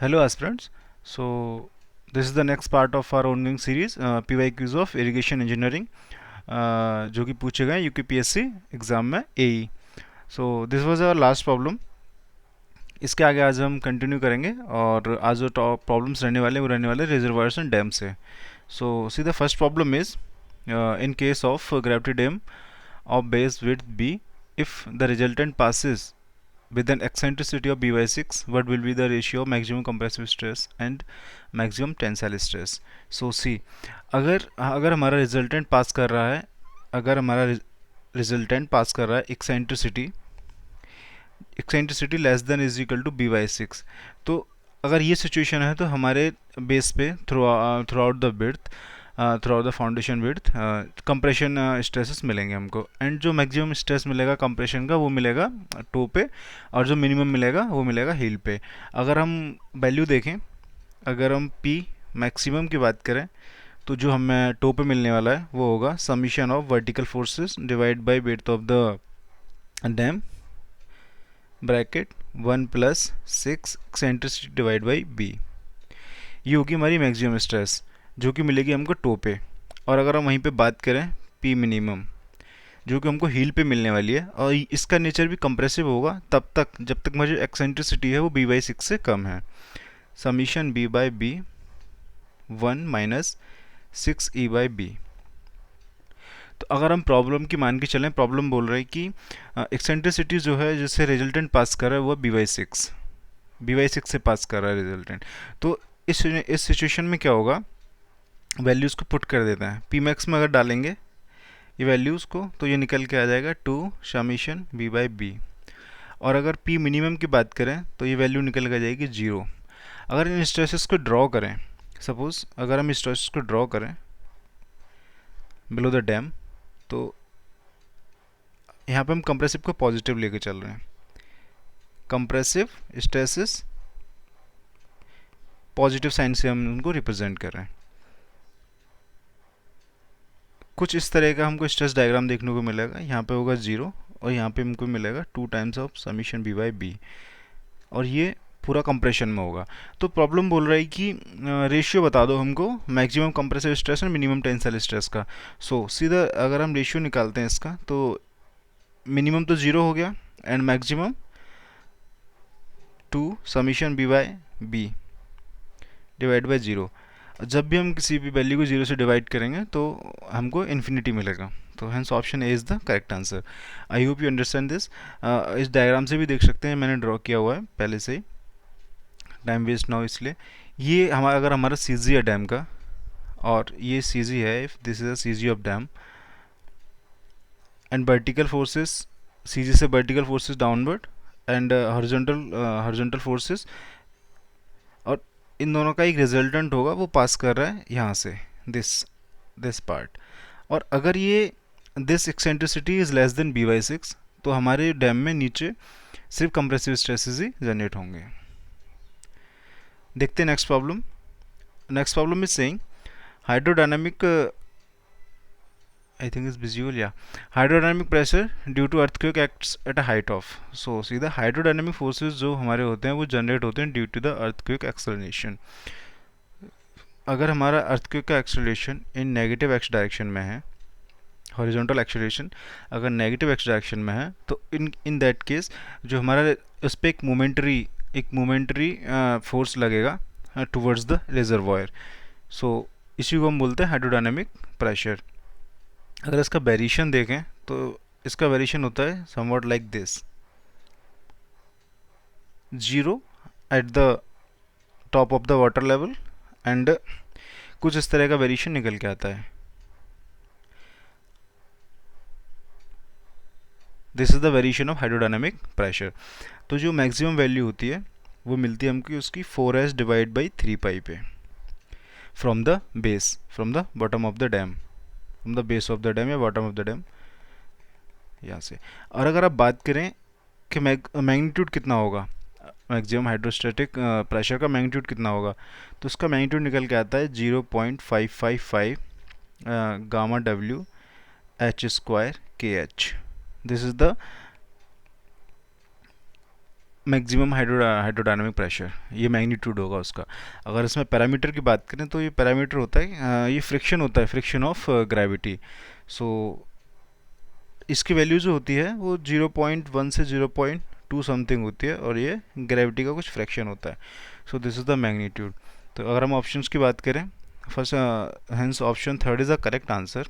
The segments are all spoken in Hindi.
Hello aspirants. So this is the next part of our ongoing series PYQs of irrigation engineering जो कि पूछे गए यूपीपीएससी एग्जाम में AE. So this was our last problem. इसके आगे आज हम कंटिन्यू करेंगे और आज जो टॉप प्रॉब्लम्स रहने वाले वो रहने वाले रिजर्वायर्स एंड डैम से. So see the first problem is in case of gravity dam of base width b, if the resultant passes with an eccentricity of b by 6, what will be the ratio of maximum compressive stress and maximum tensile stress? So see, अगर अगर हमारा रिजल्टेंट पास कर रहा है, अगर हमारा रिजल्टेंट पास कर रहा है eccentricity less than is equal to B by 6, तो अगर ये सिचुएशन है तो हमारे बेस पे through out the width, through out the foundation width compression stresses मिलेंगे हमको. एंड जो मैक्सिमम स्ट्रेस मिलेगा कंप्रेशन का वो मिलेगा टो पे, और जो मिनिमम मिलेगा वो मिलेगा हील पे. अगर हम वैल्यू देखें, अगर हम पी मैक्सिमम की बात करें तो जो हमें टो पे मिलने वाला है वो होगा summation of vertical forces divide by width of the dam bracket 1 plus 6 eccentricity divide by B. ये होगी हमारी मैक्सिमम स्ट्रेस जो कि मिलेगी हमको टो पे. और अगर हम वहीं पे बात करें पी मिनिमम जो कि हमको हील पे मिलने वाली है, और इसका नेचर भी कंप्रेसिव होगा तब तक जब तक हमारी जो एक्सेंट्रिसिटी है वो बी बाई 6 से कम है. Summation B by B 1 minus 6 E by B. तो अगर हम प्रॉब्लम की मान के चलें, प्रॉब्लम बोल रहे हैं कि एक्सेंट्रिसिटी जो है जिससे रिजल्टेंट पास कर रहा है वो बी बाई 6 से पास कर रहा है रिजल्टेंट. तो इस सिचुएशन में क्या होगा, वैल्यूज़ को पुट कर देते हैं. पी मैक्स में अगर डालेंगे ये वैल्यूज़ को तो ये निकल के आ जाएगा 2 समीशन बी बाई बी. और अगर पी मिनिमम की बात करें तो ये वैल्यू निकल के आ जाएगी 0. अगर इन स्ट्रेसेस को ड्रॉ करें, सपोज अगर हम स्ट्रेसेस को ड्रॉ करें बिलो द डैम, तो यहाँ पे हम कंप्रेसिव को पॉजिटिव लेके चल रहे हैं. कंप्रेसिव स्ट्रेसेस पॉजिटिव साइन से हम उनको रिप्रेजेंट कर रहे हैं. कुछ इस तरह का हमको स्ट्रेस डायग्राम देखने को मिलेगा. यहाँ पे होगा 0 और यहाँ पे हमको मिलेगा 2 times of summation B by B, और ये पूरा कंप्रेशन में होगा. तो प्रॉब्लम बोल रहा है कि रेशियो बता दो हमको मैक्सिमम कंप्रेसिव स्ट्रेस और मिनिमम टेंसाइल स्ट्रेस का. सो सीधा अगर हम रेशियो निकालते हैं इसका तो मिनिमम तो 0 हो गया and maximum 2 summation B by B divide by 0. जब भी हम किसी भी वैल्यू को 0 से डिवाइड करेंगे तो हमको इन्फिनिटी मिलेगा. तो hence option A is the correct answer. I hope you understand this. इस डायग्राम से भी देख सकते हैं मैंने ड्रॉ किया हुआ है पहले से ही, टाइम वेस्ट ना हो इसलिए. ये हमारा अगर हमारा सी जी है डैम का, और ये सी जी है, if this is a C G of dam and vertical forces, C G से vertical forces downward and horizontal forces, और इन दोनों का एक रिजल्टेंट होगा वो पास कर रहा है यहाँ से दिस पार्ट. और अगर ये this eccentricity is less than B by 6 तो हमारे डैम में नीचे सिर्फ कंप्रेसिव स्ट्रेसेस ही जनरेट होंगे. देखते हैं next problem. Next problem is saying hydrodynamic, I think is visual, या hydrodynamic pressure due to earthquake acts at a height of. So सीधा हाइड्रोडायनामिक फोर्सेस जो हमारे होते हैं वो जनरेट होते हैं due to the earthquake acceleration. अगर हमारा अर्थक्वेक का acceleration in negative X direction में है, हॉरिजॉन्टल एक्सेलरेशन अगर नेगेटिव एक्स डायरेक्शन में है, तो इन दैट केस जो हमारा उस पर एक मोमेंटरी फोर्स लगेगा टुवर्ड्स द रिजर्वायर. सो इसी को हम बोलते हैं हाइड्रोडायनामिक प्रेशर. अगर इसका वेरिएशन देखें तो इसका वेरिएशन होता है somewhat like this, 0 at the top of the water level and कुछ इस तरह का वेरिएशन निकल के आता है. This is the variation of hydrodynamic pressure. तो जो मैक्सिमम वैल्यू होती है वो मिलती है हमको उसकी 4s डिवाइड बाई 3 पाई पे, from the base, from the bottom of the dam, from the base of the dam या बॉटम ऑफ द डैम, यहाँ से. और अगर आप बात करें कि मैग्नीट्यूड कितना होगा, मैक्सिमम हाइड्रोस्टैटिक प्रेशर का मैग्नीट्यूड कितना होगा, तो उसका मैग्नीट्यूड निकल के आता है 0.555 गामा डब्ल्यू एच स्क्वायर के H. This is the maximum hydrodynamic pressure, ये मैग्नीट्यूड होगा उसका। अगर इसमें पैरामीटर की बात करें तो ये पैरामीटर होता है, ये फ्रिक्शन होता है, फ्रिक्शन ऑफ ग्रेविटी। सो इसकी वैल्यू जो होती है वो 0.1 से 0.2 समथिंग होती है, और ये ग्रेविटी का कुछ फ्रैक्शन होता है। So this is the magnitude. तो अगर हम ऑप्शंस की बात करें, first hence option third is the correct answer.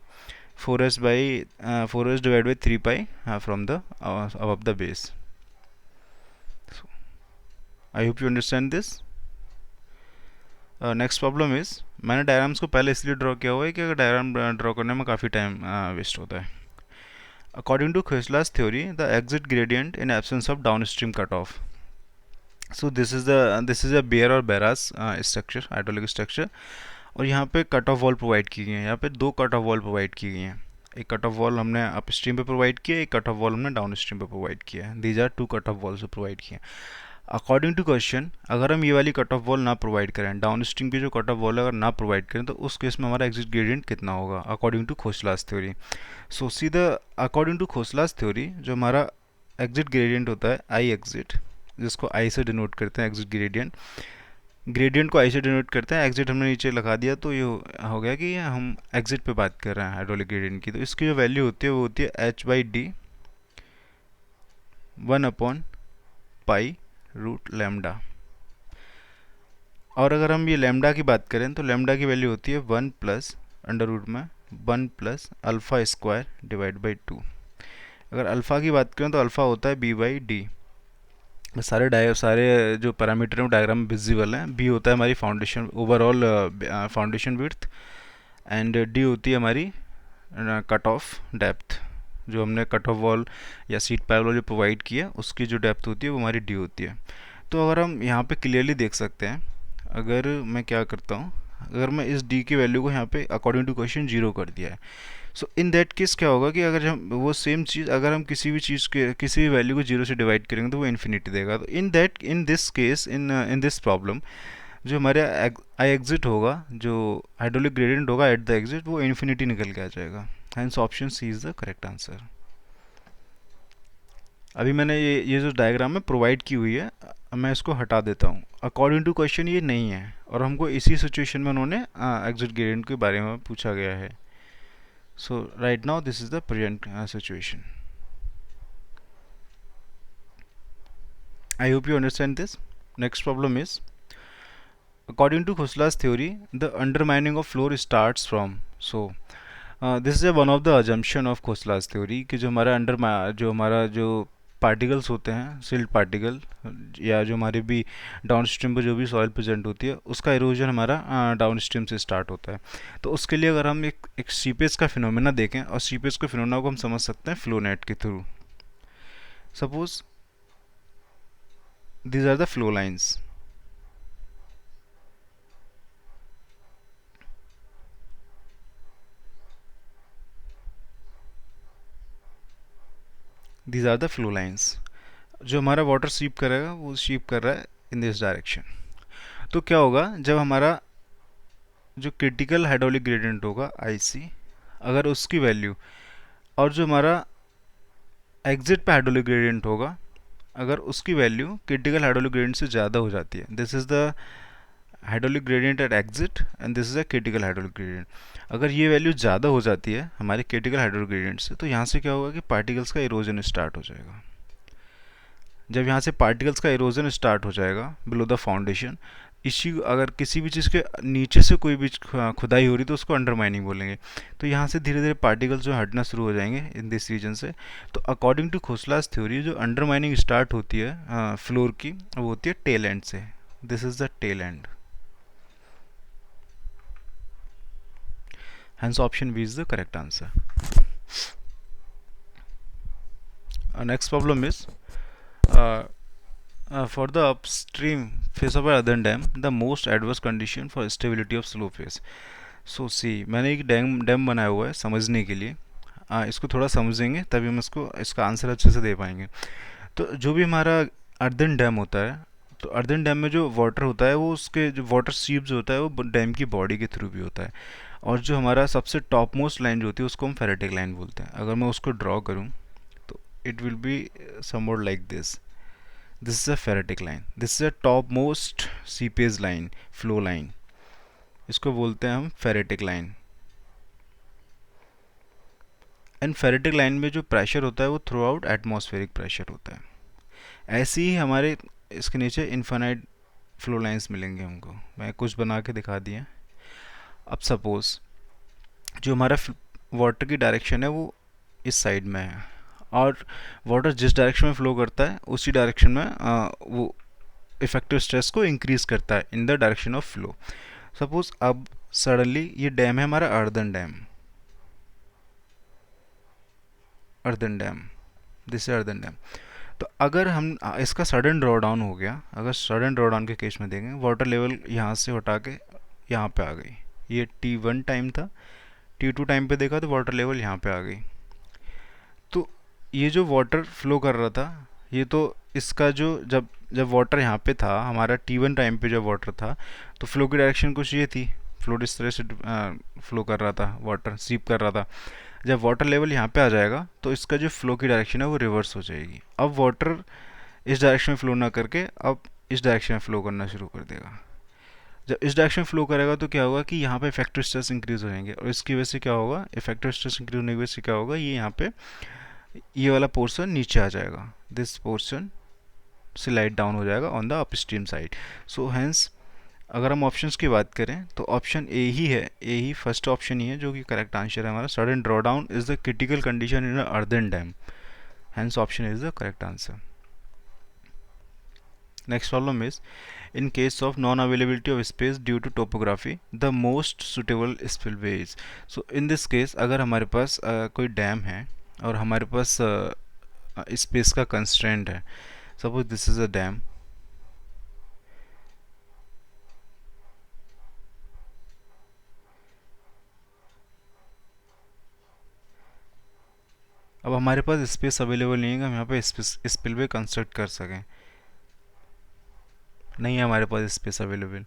4s divided by 3 pi from the above the base. So, I hope you understand this. Next problem is, मैंने डायग्राम्स को पहले इसलिए ड्रॉ किया हुआ है कि अगर डायग्राम ड्रॉ करने में काफ़ी टाइम वेस्ट होता है। According to Khosla's theory, the exit gradient in absence of downstream cutoff. So this is a Beer और Barras structure, हाइड्रोलिक स्ट्रक्चर, और यहाँ पे कट ऑफ वॉल प्रोवाइड की गई है। यहाँ पे दो कट ऑफ वॉल प्रोवाइड की गई हैं। एक कट ऑफ वॉल हमने अप स्ट्रीम पे प्रोवाइड किया, एक कट ऑफ वॉल हमने डाउन स्ट्रीम पे प्रोवाइड किया है। These are two cut off walls provide किए हैं। अकॉर्डिंग टू क्वेश्चन, अगर हम ये वाली कट ऑफ वॉल ना प्रोवाइड करें, डाउन स्ट्रीम की जो कट ऑफ वॉल अगर ना प्रोवाइड करें, तो उस केस में हमारा एग्जिट ग्रेडियंट कितना होगा अकॉर्डिंग टू Khosla's थ्योरी। सो सीधा अकॉर्डिंग टू Khosla's थ्योरी जो हमारा एग्जिट ग्रेडियंट होता है आई एग्जिट, जिसको आई से डिनोट करते हैं एग्जिट ग्रेडियंट, ग्रेडियंट को आई से डिनोट करते हैं। एग्जिट हमने नीचे लगा दिया तो ये हो गया कि हम एग्जिट पे बात कर रहे हैं हाइड्रोलिक ग्रेडियंट की। तो इसकी जो वैल्यू होती है वो होती है h/d 1/π√λ। और अगर हम ये लैम्डा की बात करें तो लैम्डा की वैल्यू होती है 1 प्लस अंडर रूट में 1 plus alpha square divide by 2। अगर अल्फ़ा की बात करें तो अल्फ़ा होता है b/d। सारे जो पैरामीटर हैं डायग्राम में विजिबल हैं। बी होता है हमारी foundation overall foundation width, and D होती है हमारी कट ऑफ डेप्थ, जो हमने कट ऑफ वॉल या सीट पाइप वॉल जो प्रोवाइड किया उसकी जो डेप्थ होती है वो हमारी डी होती है। तो अगर हम यहाँ पे क्लियरली देख सकते हैं, अगर मैं क्या करता हूँ, अगर मैं इस डी की वैल्यू को यहाँ पे अकॉर्डिंग टू क्वेश्चन 0 कर दिया है, सो इन दैट केस क्या होगा कि अगर हम वो सेम चीज़ अगर हम किसी भी चीज़ के किसी भी वैल्यू को 0 से डिवाइड करेंगे तो वो इन्फिनिटी देगा। तो in this case in this problem जो हमारे आई एग्जिट होगा, जो हाइड्रोलिक ग्रेडियंट होगा एट द एग्जिट, वो इन्फिनिटी निकल के आ जाएगा। Hence option C is the correct answer. अभी मैंने ये जो डायग्राम है प्रोवाइड की हुई है, मैं इसको हटा देता हूँ। अकॉर्डिंग टू क्वेश्चन ये नहीं है, और हमको इसी सिचुएशन में उन्होंने एग्जिट ग्रेडियंट के बारे में पूछा गया है। So right now this is the present situation. I hope you understand this. Next problem is, according to Khosla's theory, the undermining of floor starts from. So this is one of the assumption of Khosla's theory कि जो हमारा जो पार्टिकल्स होते हैं, सिल्ट पार्टिकल, या जो हमारे भी डाउन स्ट्रीम पर जो भी सॉइल प्रेजेंट होती है उसका इरोजन हमारा डाउन स्ट्रीम से स्टार्ट होता है। तो उसके लिए अगर हम एक सीपेज का फिनोमेना देखें, और सीपेज के फिनोमेना को हम समझ सकते हैं फ्लो नेट के through. Suppose these are the flow lines. These are the flow lines. जो हमारा वाटर स्वीप करेगा वो स्वीप कर रहा है इन दिस डायरेक्शन। तो क्या होगा, जब हमारा जो क्रिटिकल हाइड्रोलिक ग्रेडियंट होगा IC, अगर उसकी वैल्यू, और जो हमारा एग्जिट पे हाइड्रोलिक ग्रेडियंट होगा, अगर उसकी वैल्यू क्रिटिकल हाइड्रोलिक ग्रेडियंट से ज़्यादा हो जाती है, this is the hydraulic gradient at exit and this is a critical hydraulic gradient. अगर ये वैल्यू ज़्यादा हो जाती है हमारे क्रिटिकल हाइड्रोलिक ग्रेडियंट से, तो यहाँ से क्या होगा कि पार्टिकल्स का इरोजन स्टार्ट हो जाएगा। जब यहाँ से पार्टिकल्स का इरोजन स्टार्ट हो जाएगा बिलो द फाउंडेशन, इसी अगर किसी भी चीज़ के नीचे से कोई भी खुदाई हो रही तो उसको अंडरमाइनिंग बोलेंगे। तो यहाँ से धीरे धीरे पार्टिकल्स जो हटना शुरू हो जाएंगे इन दिस रीजन से। तो अकॉर्डिंग टू Khosla's थ्योरी जो अंडरमाइनिंग स्टार्ट होती है फ्लोर की, वो होती है टेल एंड से। This is the tail end. Hence option B is the correct answer. Next problem is, for the upstream face of an earthen dam, the most adverse condition for stability of slow face. So see, मैंने एक डैम बनाया हुआ है समझने के लिए। इसको थोड़ा समझेंगे तभी हम इसका आंसर अच्छे से दे पाएंगे। तो जो भी हमारा अर्दन डैम होता है, तो अर्दन डैम में जो वाटर होता है वो उसके जो वाटर स्वीप जो होता है वो डैम की बॉडी के थ्रू भी होता है। और जो हमारा सबसे टॉप मोस्ट लाइन जो होती है उसको हम फेरेटिक लाइन बोलते हैं। अगर मैं उसको ड्रॉ करूँ तो it will be somewhat like this. This is a ferritic line, this is a top most seepage line, flow line, इसको बोलते हैं हम ferritic line. And ferritic line में जो प्रेशर होता है वो थ्रू आउट एटमॉस्फेरिक प्रेशर होता है। ऐसे ही हमारे इसके नीचे इन्फानाइट फ्लो लाइंस मिलेंगे हमको, मैं कुछ बना के दिखा दिया। अब सपोज जो हमारा वाटर की डायरेक्शन है वो इस साइड में है, और वाटर जिस डायरेक्शन में फ्लो करता है उसी डायरेक्शन में वो इफेक्टिव स्ट्रेस को इंक्रीज करता है in the direction of flow. Suppose अब सडनली ये डैम है हमारा earthen dam, earthen dam, this is earthen dam. तो अगर हम इसका सडन ड्रॉ डाउन हो गया, अगर सडन ड्रॉ डाउन के केस में देखेंगे वाटर लेवल यहाँ से उठा के यहाँ पे आ गई, ये T1 टाइम था, T2 टाइम पे देखा तो वाटर लेवल यहाँ पे आ गई। तो ये जो वाटर फ्लो कर रहा था, ये तो इसका जो जब जब वाटर यहाँ पे था हमारा T1 टाइम पे जब वाटर था, तो फ्लो की डायरेक्शन कुछ ये थी, फ्लो इस तरह से फ्लो कर रहा था, वाटर सीप कर रहा था। जब वाटर लेवल यहाँ पे आ जाएगा तो इसका जो फ्लो की डायरेक्शन है वो रिवर्स हो जाएगी। अब वाटर इस डायरेक्शन में फ्लो ना करके अब इस डायरेक्शन में फ्लो करना शुरू कर देगा। जब इस डायरेक्शन में फ्लो करेगा तो क्या होगा कि यहाँ पे इफेक्टिव स्ट्रेस इंक्रीज हो जाएंगे, और इसकी वजह से क्या होगा, इफेक्टिव स्ट्रेस इंक्रीज होने की वजह से क्या होगा, ये यहाँ पे ये वाला पोर्शन नीचे आ जाएगा, दिस पोर्शन स्लाइड डाउन हो जाएगा on the upstream side. So hence अगर हम ऑप्शंस की बात करें तो ऑप्शन ए ही है, ए ही फर्स्ट ऑप्शन ही है जो कि करेक्ट आंसर है हमारा। Sudden draw down is the critical condition in earthen dam, hence option is the correct answer. Next problem is in case of non availability of space due to topography the most suitable spillway is। so in this case अगर हमारे पास कोई डैम है और हमारे पास स्पेस का कंस्ट्रेंट है, suppose this is a dam, अब हमारे पास स्पेस अवेलेबल नहीं है कि हम यहाँ पे स्पिलवे कंस्ट्रक्ट कर सकें, नहीं है हमारे पास स्पेस अवेलेबल।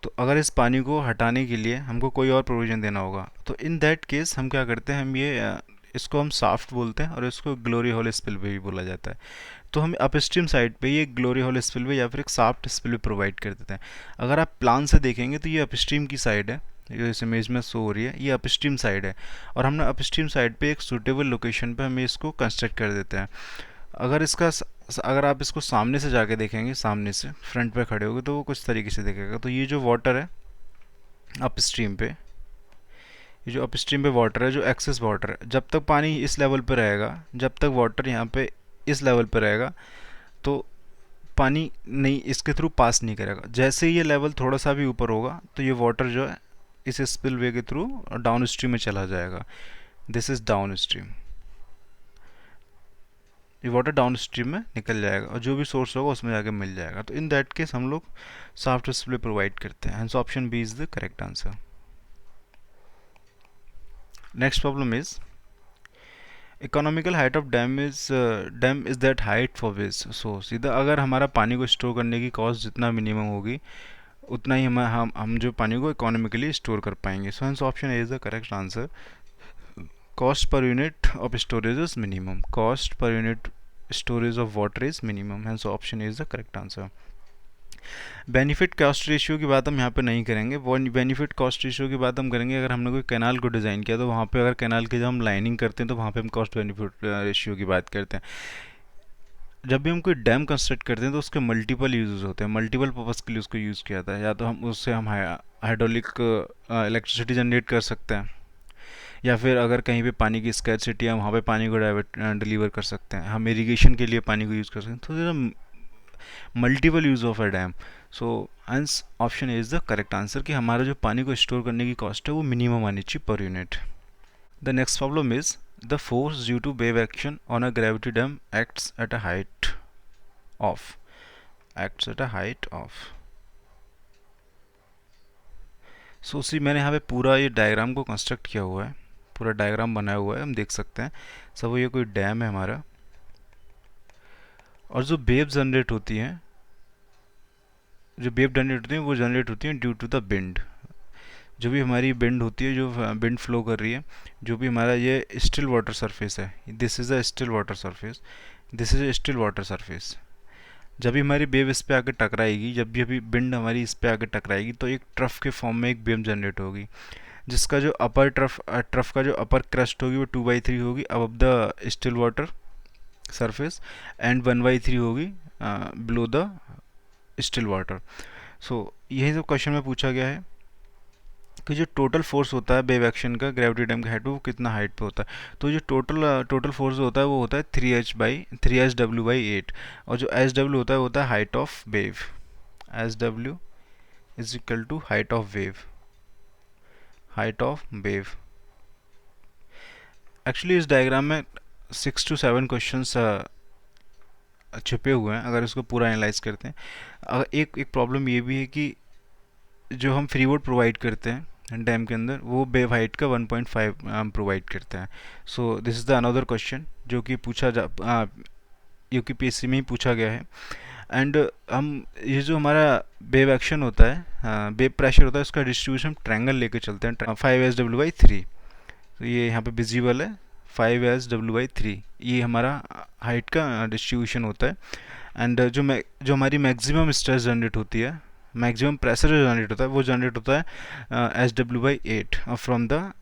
तो अगर इस पानी को हटाने के लिए हमको कोई और प्रोविज़न देना होगा, तो इन दैट केस हम क्या करते हैं, हम ये इसको हम साफ्ट बोलते हैं और इसको ग्लोरी होल स्पिलवे भी बोला जाता है। तो हम अपस्ट्रीम साइड पे ये ग्लोरी होल स्पिलवे या फिर एक साफ्ट स्पिलवे प्रोवाइड कर देते हैं। अगर आप प्लान से देखेंगे तो ये अपस्ट्रीम की साइड है, जो इस इमेज में शो हो रही है ये अपस्ट्रीम साइड है, और हमने अपस्ट्रीम साइड पे एक सूटेबल लोकेशन पे हमें इसको कंस्ट्रक्ट कर देते हैं। अगर इसका अगर आप इसको सामने से जाके देखेंगे, सामने से फ्रंट पे खड़े होगे तो वो कुछ तरीके से दिखेगा। तो ये जो वाटर है अपस्ट्रीम पे, ये जो अपस्ट्रीम पे वाटर है, जो एक्सेस वाटर है, जब तक पानी इस लेवल पे रहेगा, जब तक वाटर यहाँ पे इस लेवल पे रहेगा तो पानी नहीं इसके थ्रू पास नहीं करेगा। जैसे ही ये लेवल थोड़ा सा भी ऊपर होगा तो ये वाटर जो है इस स्पिल वे के थ्रू डाउन स्ट्रीम में चला जाएगा, दिस इज डाउन स्ट्रीम, ये वाटर डाउन स्ट्रीम में निकल जाएगा और जो भी सोर्स होगा उसमें जाके मिल जाएगा। तो इन दैट केस हम लोग सॉफ्ट स्पिल प्रोवाइड करते हैं, so option B is the correct answer. Next problem is economical height of dam is that height for which. So सीधा अगर हमारा पानी को स्टोर करने की कॉस्ट जितना मिनिमम होगी उतना ही हम जो पानी को इकोनॉमिकली स्टोर कर पाएंगे। सो hence option A is the correct answer. Cost per unit of storage is minimum, cost per unit storage of water is minimum, hence option A is the correct answer. Benefit cost ratio की बात हम यहाँ पे नहीं करेंगे, वो बेनिफिट कॉस्ट रेशियो की बात हम करेंगे अगर हमने कोई कैनाल को डिज़ाइन किया तो वहाँ पे अगर कैनाल की जब हम लाइनिंग करते हैं तो वहाँ पे हम कॉस्ट बेनिफिट रेशियो की बात करते हैं। जब भी हम कोई डैम कंस्ट्रक्ट करते हैं तो उसके मल्टीपल यूजेस होते हैं, मल्टीपल पर्पज़ के लिए उसको यूज़ किया जाता है। या तो हम उससे हम हाइड्रोलिक इलेक्ट्रिसिटी जनरेट कर सकते हैं, या फिर अगर कहीं पे पानी की स्कैरसिटी है वहाँ पे पानी को डिलीवर कर सकते हैं, हम इरिगेशन के लिए पानी को यूज़ कर सकते हैं। तो multiple use of a dam, so hence option is the correct answer कि हमारा जो पानी को स्टोर करने की कॉस्ट है वो मिनिमम आनी चाहिए per unit. The next problem is the force due to wave action on a gravity dam acts at a height of, acts at a height of. So see मैंने यहाँ पे पूरा ये डायग्राम को कंस्ट्रक्ट किया हुआ है, पूरा डायग्राम बनाया हुआ है, हम देख सकते हैं सब। ये कोई डैम है हमारा, और जो वेव जनरेट होती हैं, जो वेव जनरेट होती हैं वो जनरेट होती हैं ड्यू टू द विंड। जो भी हमारी विंड होती है, जो विंड फ्लो कर रही है, जो भी हमारा ये स्टिल वाटर सरफेस है, this is a still water surface, this is a still water surface. जब भी हमारी वेव इस पे आके टकराएगी, जब भी अभी विंड हमारी इस पे आके टकराएगी, तो एक ट्रफ के फॉर्म में एक वेव जनरेट होगी, जिसका जो अपर ट्रफ का जो अपर क्रस्ट होगी वो 2/3 होगी अब the still water surface, and 1/3 होगी बिलो द स्टिल वाटर। सो यही सब क्वेश्चन में पूछा गया है कि जो टोटल फोर्स होता है वेव एक्शन का ग्रेविटी डैम के हाइट पे, वो कितना हाइट पे होता है। तो जो टोटल फोर्स होता है वो होता है 3h/8, और जो एच डब्ल्यू होता है height of wave. H W is equal to height of wave, height of wave. Actually इस डायग्राम में 6 to 7 क्वेश्चंस छुपे हुए हैं अगर इसको पूरा एनालाइज करते हैं। एक एक प्रॉब्लम ये भी है कि जो हम फ्री बोर्ड प्रोवाइड करते हैं डैम के अंदर, वो वेव हाइट का 1.5 हम प्रोवाइड करते हैं। So this is the another question जो कि यूपीपीएससी में ही पूछा गया है। एंड हम ये जो हमारा वेव एक्शन होता है, वेव प्रेशर होता है, उसका डिस्ट्रीब्यूशन ट्रायंगल लेके चलते हैं 5s/3। तो ये यहाँ पे विजिबल है 5s/3, ये हमारा हाइट का डिस्ट्रीब्यूशन होता है। एंड जो हमारी मैक्सिमम स्ट्रेस जनरेट होती है, मैक्सिमम प्रेशर जो जनरेट होता है, वो जनरेट होता है H/8 from the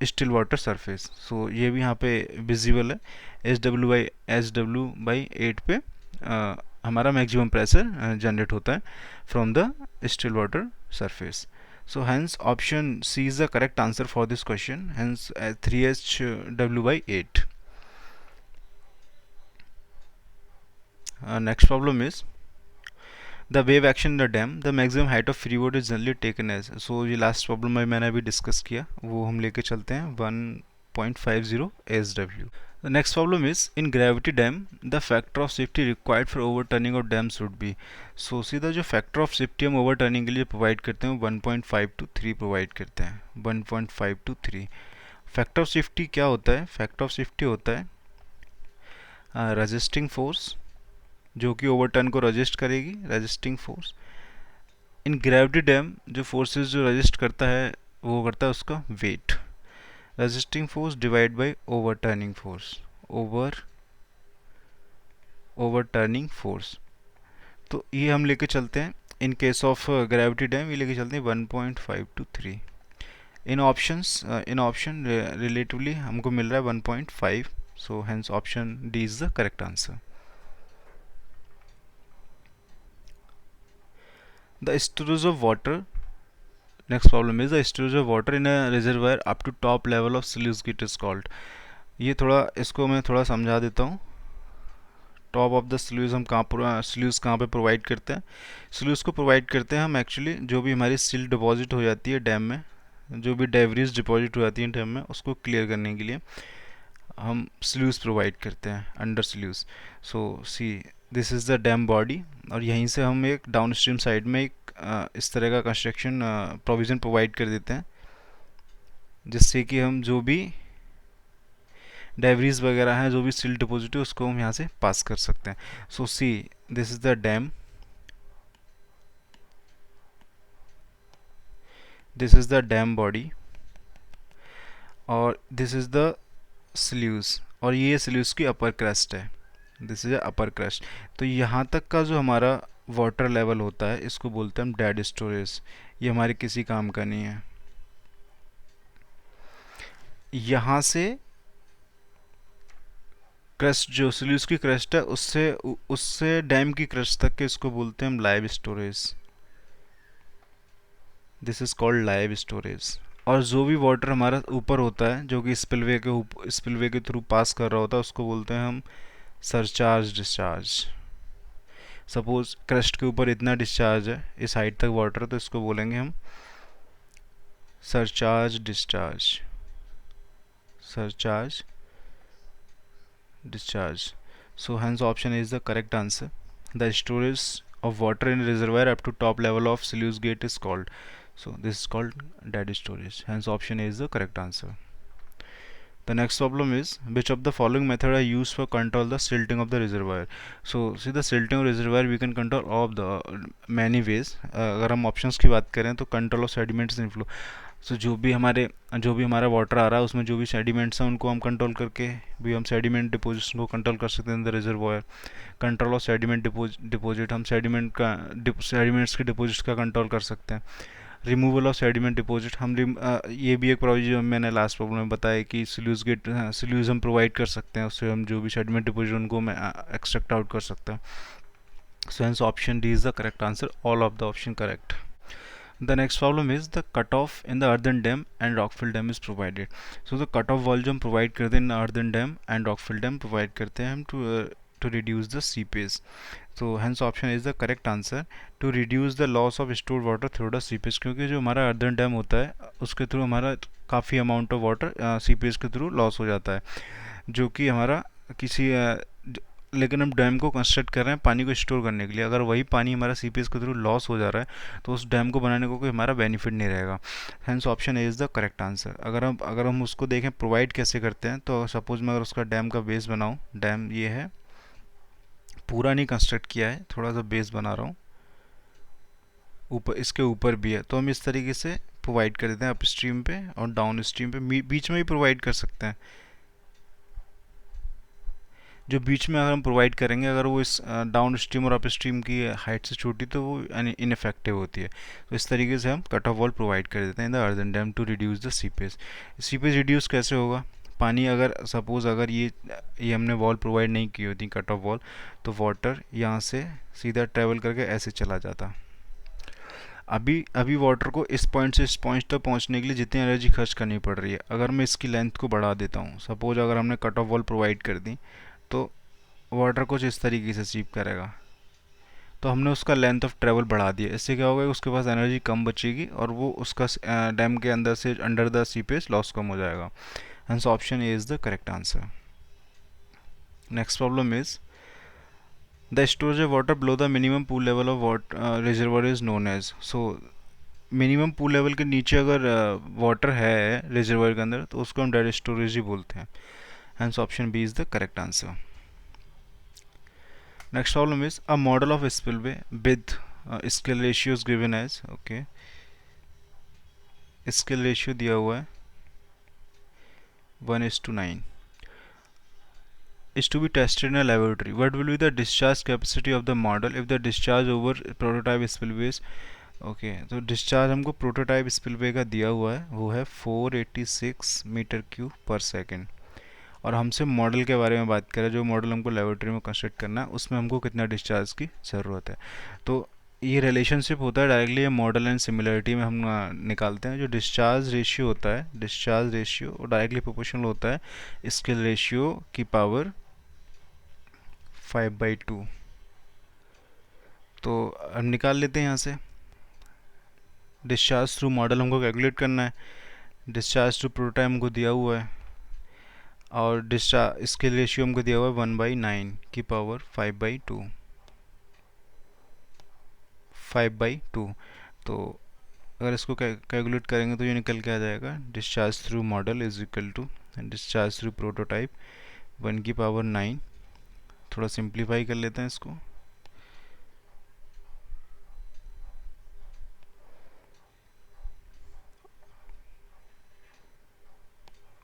still water surface. So ये भी यहाँ पे विजिबल है, H/8 पे हमारा मैक्सिमम प्रेशर जनरेट होता है from the still water surface. So hence option C is the correct answer for this question. Hence 3h/8. Next problem is the wave action in the dam. The maximum height of freeboard is generally taken as. So ये last problem में मैंने अभी डिस्कस किया, वो हम लेके चलते हैं 1.50 SW. The next problem is in gravity dam the factor of safety required for overturning of dam should be. So सीधा जो factor of safety हम overturning के लिए प्रोवाइड करते हैं 1.5 to 3 प्रोवाइड करते हैं, 1.5 to 3। फैक्टर ऑफ सेफ्टी क्या होता है? फैक्टर ऑफ सेफ्टी होता है रेजिस्टिंग फोर्स, जो कि ओवरटर्न को रजिस्ट करेगी, resisting force. In gravity dam जो फोर्सेस जो रजिस्ट करता है वो करता है उसका weight. Resisting force divide by overturning force, overturning force. तो ये हम लेके चलते हैं in case of gravity dam, ये लेके चलते हैं 1.5 to 3। इन ऑप्शन रिलेटिवली हमको मिल रहा है 1.5। सो hence option D is the correct answer. The storage of water. Next problem is the storage of water in a reservoir up to top level of sluice gate is called. ये थोड़ा इसको मैं थोड़ा समझा देता हूँ। टॉप ऑफ द स्लूज हम स्लूज कहाँ पे प्रोवाइड करते हैं? स्लूज को प्रोवाइड करते हैं हम एक्चुअली जो भी हमारी सिल्ट डिपॉजिट हो जाती है डैम में, जो भी डेवरीज डिपॉजिट हो जाती है डैम में, उसको क्लियर करने के लिए हम स्लूज प्रोवाइड करते हैं under स्लूज। So see this is the dam body, और यहीं से हम एक डाउन स्ट्रीम साइड में एक इस तरह का कंस्ट्रक्शन प्रोविज़न प्रोवाइड कर देते हैं, जिससे कि हम जो भी डेवरीज वगैरह हैं, जो भी सिल्ट डिपॉजिट है, उसको हम यहाँ से पास कर सकते हैं। So see this is the dam, this is the dam body, और दिस इज़ द स्ल्यूज, और ये स्ल्यूज की अपर क्रस्ट है, दिस इज अपर क्रस्ट। तो यहाँ तक का जो हमारा वाटर लेवल होता है, इसको बोलते हैं हम डेड स्टोरेज। ये हमारे किसी काम का नहीं है। यहाँ से क्रस्ट जो स्ल्यूज की क्रस्ट है, उससे डैम की क्रस्ट तक के इसको बोलते हैं हम live storage. This is called live storage. और जो भी वाटर हमारा ऊपर होता है, जो कि स्पिलवे के थ्रू पास कर रहा होता है, उसको बोलते हैं हम सरचार्ज डिस्चार्ज। सपोज क्रस्ट के ऊपर इतना डिस्चार्ज है, इस हाइट तक वाटर, तो इसको बोलेंगे हम surcharge discharge, surcharge discharge. So hence option is the correct answer. The storage of water in reservoir up to top level of sluice gate is called. So this is called dead storage. Hence option A is the correct answer. The next problem is which of the following method are used for control the silting of the reservoir. So see the silting of reservoir we can control all of the many ways. अगर हम options की बात करें तो control of sediments in flow. सो जो भी हमारा वाटर आ रहा है उसमें जो भी सेडिमेंट्स हैं उनको हम कंट्रोल करके भी हम सेडिमेंट डिपोजिट्स को कंट्रोल कर सकते हैं in the reservoir. Control of sediment deposit, हम सेडिमेंट्स के डिपोजिट्स का कंट्रोल कर सकते हैं। रिमूवल ऑफ सेडिमेंट डिपॉजिट, ये भी एक प्रोविजन मैंने लास्ट प्रॉब्लम में बताया कि सल्यूज हम प्रोवाइड कर सकते हैं, उससे हम जो भी सेडिमेंट डिपॉजिट उनको मैं एक्सट्रैक्ट आउट कर सकता हूँ। सो hence option D is the correct answer, all of the option correct. The next problem is the cutoff in the earthen dam and rockfill dam is provided. So the cutoff wall जो हम provide करते हैं in earthen dam and rockfill dam provide करते हैं हम to reduce the seepage. So hence option is the correct answer, to reduce the loss of stored water through the seepage, क्योंकि जो हमारा earthen dam होता है उसके थ्रू हमारा काफ़ी अमाउंट ऑफ वाटर सीपेज के थ्रू लॉस हो जाता है, जो कि हमारा किसी लेकिन हम डैम को कंस्ट्रक्ट कर रहे हैं पानी को स्टोर करने के लिए। अगर वही पानी हमारा सीपेज के थ्रू लॉस हो जा रहा है तो उस डैम को बनाने को कोई हमारा बेनिफिट नहीं रहेगा। Hence option A is the correct answer. अगर हम उसको देखें प्रोवाइड कैसे करते हैं, तो सपोज मैं अगर उसका डैम का बेस बनाऊँ, डैम ये है, पूरा नहीं कंस्ट्रक्ट किया है, थोड़ा सा बेस बना रहा हूँ, ऊपर इसके ऊपर भी है, तो हम इस तरीके से प्रोवाइड कर देते हैं अप स्ट्रीम पे और डाउन स्ट्रीम पे, बीच में भी प्रोवाइड कर सकते हैं। जो बीच में अगर हम प्रोवाइड करेंगे, अगर वो इस डाउन स्ट्रीम और अप स्ट्रीम की हाइट से छोटी, तो वो इनफेक्टिव होती है। तो इस तरीके से हम कट ऑफ वॉल प्रोवाइड कर देते हैं in the earthen dam to reduce the seepage. Seepage reduce कैसे होगा? पानी अगर सपोज अगर ये हमने वॉल प्रोवाइड नहीं की होती कट ऑफ वॉल, तो वाटर यहाँ से सीधा ट्रेवल करके ऐसे चला जाता। अभी वाटर को इस पॉइंट से इस पॉइंट तक पहुँचने के लिए जितनी एनर्जी खर्च करनी पड़ रही है, अगर मैं इसकी लेंथ को बढ़ा देता हूँ, सपोज अगर हमने कट ऑफ वॉल प्रोवाइड कर दी, तो वाटर कुछ इस तरीके से सीप करेगा, तो हमने उसका लेंथ ऑफ ट्रेवल बढ़ा दिया। इससे क्या होगा कि उसके पास एनर्जी कम बचेगी और वो उसका डैम के अंदर से अंडर द सीपेज लॉस कम हो जाएगा। Hence option A is the correct answer. Next problem is the storage of water below the minimum pool level of water reservoir is known as. So minimum pool level के नीचे अगर वाटर है रिजर्वर के अंदर, तो उसको हम डेड स्टोरेज ही बोलते हैं। Hence option B is the correct answer. Next problem is a model of a spillway with scale ratios given as, okay, scale ratio दिया हुआ है 1:9 is to be tested in a laboratory. What will be the discharge capacity of the model if the discharge over prototype spillways? Okay, तो डिस्चार्ज हमको प्रोटोटाइप स्पिलवे का दिया हुआ है, वो है 486 मीटर क्यूब पर सेकेंड। और हमसे मॉडल के बारे में बात करें, जो मॉडल हमको लेबोरेटरी में कंस्ट्रक्ट करना है, उसमें हमको कितना डिस्चार्ज की ज़रूरत है। तो ये रिलेशनशिप होता है डायरेक्टली ये मॉडल एंड सिमिलरिटी में हम निकालते हैं। जो डिस्चार्ज रेशियो होता है, डिस्चार्ज रेशियो डायरेक्टली प्रोपोर्शनल होता है स्केल रेशियो की पावर 5/2। तो हम निकाल लेते हैं यहाँ से। डिस्चार्ज थ्रू मॉडल हमको कैलकुलेट करना है, डिस्चार्ज थ्रू प्रोटोटाइप हमको दिया हुआ है, और डिस्चार्ज स्केल रेशियो हमको दिया हुआ है 1/9 की पावर 5/2। तो अगर इसको कैलकुलेट करेंगे तो ये निकल के आ जाएगा discharge through model is equal to discharge through prototype 1/9। थोड़ा सिंप्लीफाई कर लेते हैं इसको।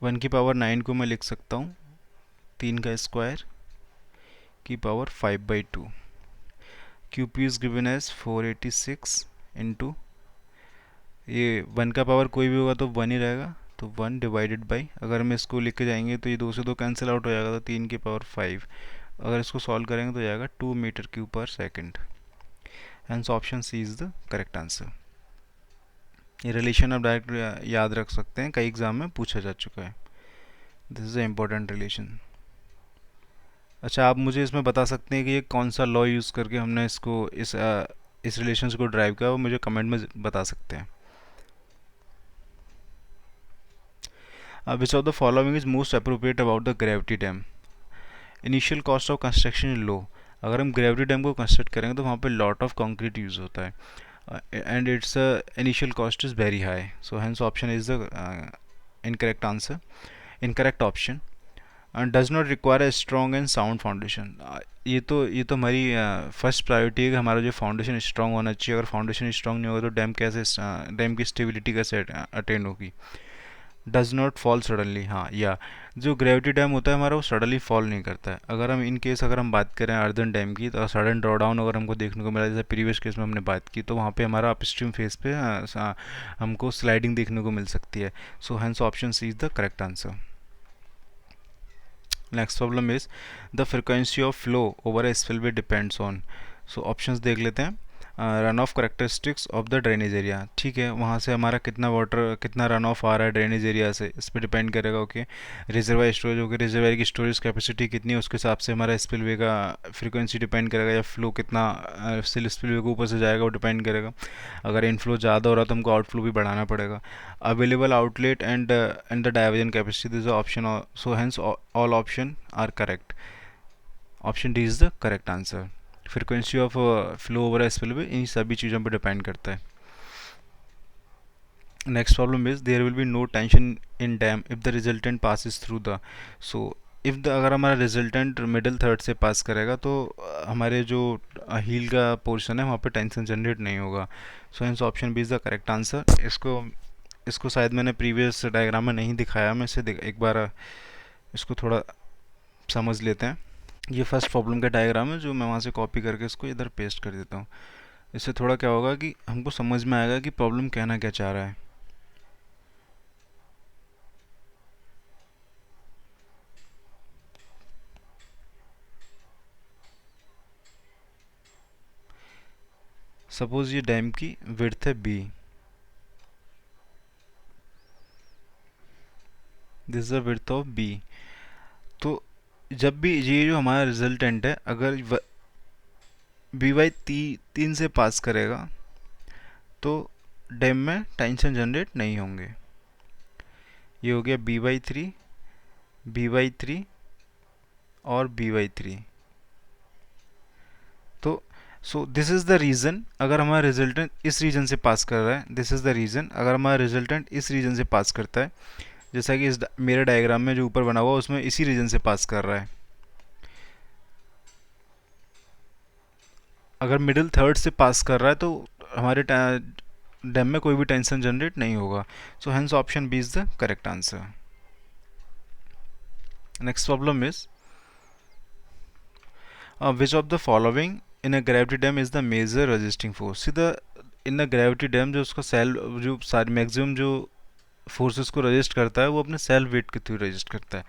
वन की पावर 9 को मैं लिख सकता हूँ 3 का स्क्वायर की power 5/2। QP is given as 486 into, ये 1 का पावर कोई भी होगा तो 1 ही रहेगा, तो 1 डिवाइडेड बाई, अगर मैं इसको लिख के जाएंगे तो ये 2 से 2 कैंसिल आउट हो जाएगा, तो 3 की पावर 5। अगर इसको सॉल्व करेंगे तो जाएगा 2 मीटर क्यूब पर second. Hence option C is the correct answer. ये रिलेशन आप डायरेक्ट याद रख सकते हैं, कई एग्जाम में पूछा जा चुका है। This is a important relation. अच्छा, आप मुझे इसमें बता सकते हैं कि ये कौन सा लॉ यूज़ करके हमने इस रिलेशन को ड्राइव किया, वो मुझे कमेंट में बता सकते हैं। विच of the following is most appropriate about the gravity dam? Initial cost of construction is low. अगर हम ग्रेविटी डैम को कंस्ट्रक्ट करेंगे तो वहाँ पे लॉट ऑफ कंक्रीट यूज़ होता है, and it's initial cost is very high. So hence option is the incorrect answer, incorrect option. Does not require a strong and sound foundation. ये तो हमारी फर्स्ट प्रायोरिटी है कि हमारा जो फाउंडेशन स्ट्रॉन्ग होना चाहिए। अगर फाउंडेशन स्ट्रॉन्ग नहीं होगा तो डैम की स्टेबिलिटी कैसे अटेंड होगी। डज नॉट फॉल सडनली, हाँ, या जो ग्रेविटी डैम होता है हमारा वो सडनली फॉल नहीं करता है। अगर हम इन केस अगर हम बात करें अर्दन डैम की, तो सडन ड्रॉ डाउन अगर हमको देखने को मिला, जैसे प्रीवियस केस में हमने बात की, तो वहाँ पे हमारा अपस्ट्रीम फेस पे हमको स्लाइडिंग देखने को मिल सकती है। So hence option C is the correct answer. Next problem is the frequency of flow over a spillway depends on. So options देख लेते हैं। Run off characteristics of the drainage area, ठीक है, वहाँ से हमारा कितना वाटर कितना रन ऑफ आ रहा है ड्रेनेज एरिया से, इस पर डिपेंड करेगा। ओके, रिजर्वायर स्टोरेज, होगी रिजर्वायर की स्टोरेज कैपेसिटी कितनी है, उसके हिसाब से हमारा स्पिलवे का फ्रीक्वेंसी डिपेंड करेगा, या फ्लो कितना स्पिलवे के ऊपर से जाएगा वो डिपेंड करेगा। अगर इनफ्लो ज़्यादा हो रहा है तो हमको आउटफ्लो भी बढ़ाना पड़ेगा। Available outlet and the diversion capacity is option, so hence all option are correct. Option D is the correct answer. Frequency of flow over spillway इन सभी चीज़ों पर डिपेंड करता है। Next problem is there will be no tension in dam if the resultant passes through the. So if the अगर हमारा रिजल्टेंट मिडिल थर्ड से पास करेगा तो हमारे जो हील का पोर्शन है वहाँ पे टेंशन जनरेट नहीं होगा। So hence option B is the correct answer. इसको इसको शायद मैंने प्रीवियस डायग्राम में नहीं दिखाया, मैं इसे एक बार इसको थोड़ा समझ लेते हैं। ये फर्स्ट प्रॉब्लम का डायग्राम है जो मैं वहाँ से कॉपी करके इसको इधर पेस्ट कर देता हूँ। इससे थोड़ा क्या होगा कि हमको समझ में आएगा कि प्रॉब्लम कहना क्या चाह रहा है। सपोज ये डैम की विड्थ है B, this is the width of B. तो जब भी ये जो हमारा रिजल्टेंट है अगर बी वाई 3 से पास करेगा तो डैम में टेंशन जनरेट नहीं होंगे। ये हो गया बी वाई थ्री और बी वाई थ्री। तो so this is the reason, अगर हमारा रिजल्टेंट इस रीजन से पास कर रहा है, दिस इज़ द रीज़न अगर हमारा रिजल्टेंट इस रीजन से पास करता है, जैसा कि मेरे डायग्राम में जो ऊपर बना हुआ उसमें इसी रीजन से पास कर रहा है। अगर मिडिल थर्ड से पास कर रहा है तो हमारे डैम में कोई भी टेंशन जनरेट नहीं होगा। So hence option B is the correct answer. Next problem is which of the following in a gravity dam is the major resisting force. सीधा इन अ ग्रेविटी डैम जो उसका सेल जो सारी मैक्सिमम जो फोर्सेस को रजिस्ट करता है वो अपने सेल्फ वेट के थ्रू रजिस्ट करता है।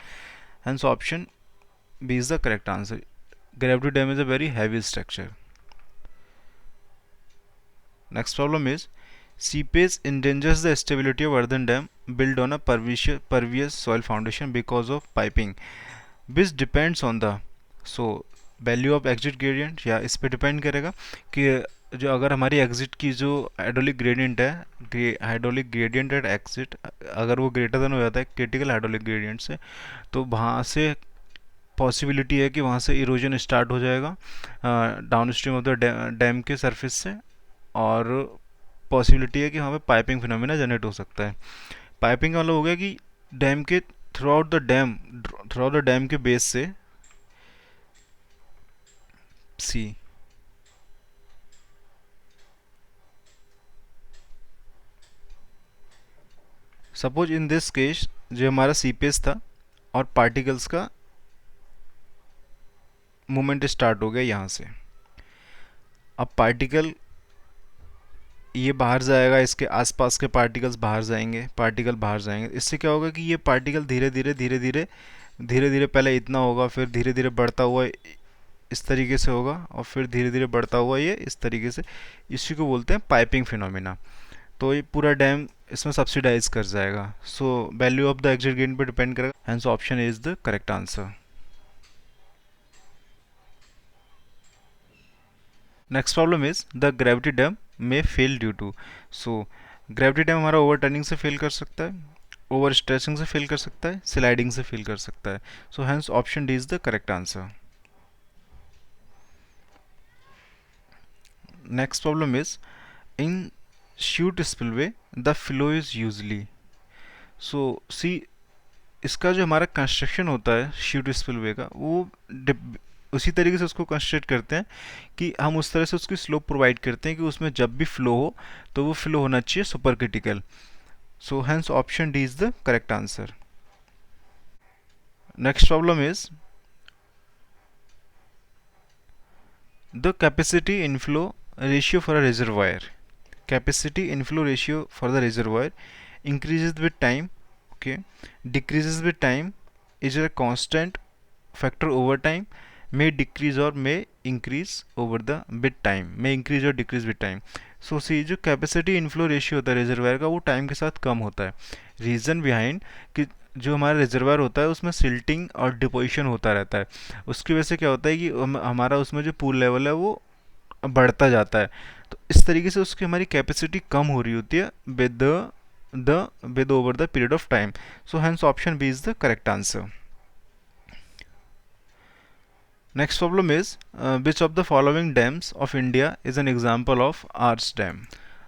Hence option B is the correct answer. Gravity dam is a very heavy structure. Next problem is seepage endangers the stability of earthen dam built on a pervious soil foundation because of piping, which depends on the so value of exit gradient, या इस पे डिपेंड करेगा कि जो अगर हमारी एग्जिट की जो हाइड्रोलिक ग्रेडियंट है, हाइड्रोलिक ग्रेडियंट एट एग्जिट अगर वो ग्रेटर देन हो जाता है क्रिटिकल हाइड्रोलिक ग्रेडियंट से, तो वहाँ से पॉसिबिलिटी है कि वहाँ से इरोजन स्टार्ट हो जाएगा down stream of the dam के सरफेस से, और पॉसिबिलिटी है कि वहाँ पे पाइपिंग फिनोमिना जनरेट हो सकता है। पाइपिंग वाला हो गया कि डैम के थ्रू आउट द डैम के बेस से सी, सपोज इन दिस केस जो हमारा सीपेस था और पार्टिकल्स का मूवमेंट स्टार्ट हो गया यहाँ से। अब पार्टिकल ये बाहर जाएगा, इसके आसपास के पार्टिकल्स बाहर जाएंगे, पार्टिकल बाहर जाएंगे, इससे क्या होगा कि ये पार्टिकल धीरे धीरे पहले इतना होगा, फिर धीरे धीरे बढ़ता हुआ इस तरीके से होगा, और फिर धीरे धीरे बढ़ता हुआ ये इस तरीके से, इसी को बोलते हैं पाइपिंग फिनोमिना। तो ये पूरा डैम इसमें सब्सिडाइज कर जाएगा। So value of the exit gain पे डिपेंड करेगा, hence option is the correct answer. Next problem is the gravity dam में fail due to. So gravity dam हमारा ओवर टर्निंग से फेल कर सकता है, ओवर स्ट्रेचिंग से फेल कर सकता है, स्लाइडिंग से फेल कर सकता है। So hence option D is the correct answer. Next problem is in shoot spillway the flow is usually, so see इसका जो हमारा कंस्ट्रक्शन होता है शीट स्पिलवे का, वो उसी तरीके से उसको कंस्ट्रक्ट करते हैं कि हम उस तरह से उसकी स्लोप प्रोवाइड करते हैं कि उसमें जब भी फ्लो हो तो वो फ्लो होना चाहिए super critical. So hence option D is the correct answer. Next problem is the capacity inflow ratio for a reservoir. Capacity inflow ratio for the reservoir increases with time, okay, decreases with time, is a constant factor over time, may decrease or may increase over the with time, may increase or decrease with time. So see, जो कैपेसिटी इनफ्लो रेशियो होता है रिजर्वायर का, वो टाइम के साथ कम होता है. रीज़न बिहाइंड कि जो हमारा रिजर्वायर होता है उसमें सिल्टिंग और डिपोजिशन होता रहता है. उसकी वजह से क्या होता है कि हमारा उसमें जो पूल लेवल है वो बढ़ता जाता है. तो इस तरीके से उसकी हमारी कैपेसिटी कम हो रही होती है with over the period of time. So hence option B is the correct answer. Next problem is which of the following dams of India is an example of arch dam.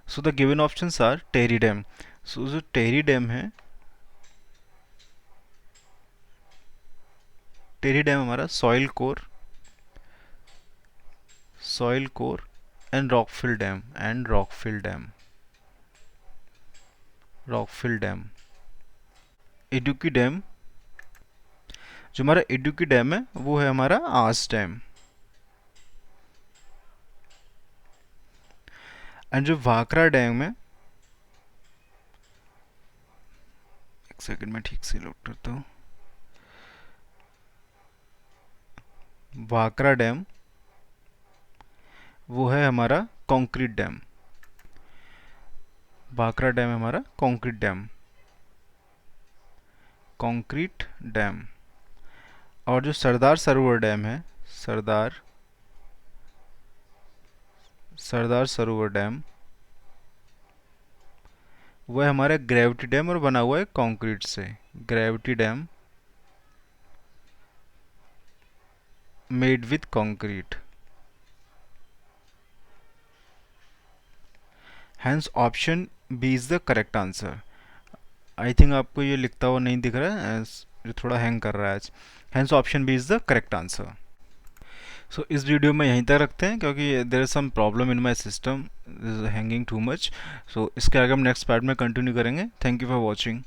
So the given options are Tehri dam. So जो टेरी डैम है, टेरी डैम हमारा soil core and rockfill dam. Idukki dam, जो हमारा इडुक्की डैम है वो है हमारा आस डैम. एंड जो भाखरा डैम है, एक सेकंड में ठीक से लोड करता हूँ. भाखरा डैम वो है हमारा कंक्रीट डैम. भाखरा डैम है हमारा कंक्रीट डैम. और जो सरदार सरोवर डैम है, सरदार सरोवर डैम, वो है हमारा ग्रेविटी डैम और बना हुआ है कंक्रीट से. Gravity dam made with concrete. Hence option B is the correct answer. I think आपको ये लिखता हुआ नहीं दिख रहा है, जो थोड़ा हैंग कर रहा है आज. Hence option B is the correct answer. So इस वीडियो में यहीं तक रखते हैं क्योंकि there is some problem in my system, is hanging too much. So इसके आगे हम नेक्स्ट पार्ट में कंटिन्यू करेंगे. Thank you for watching.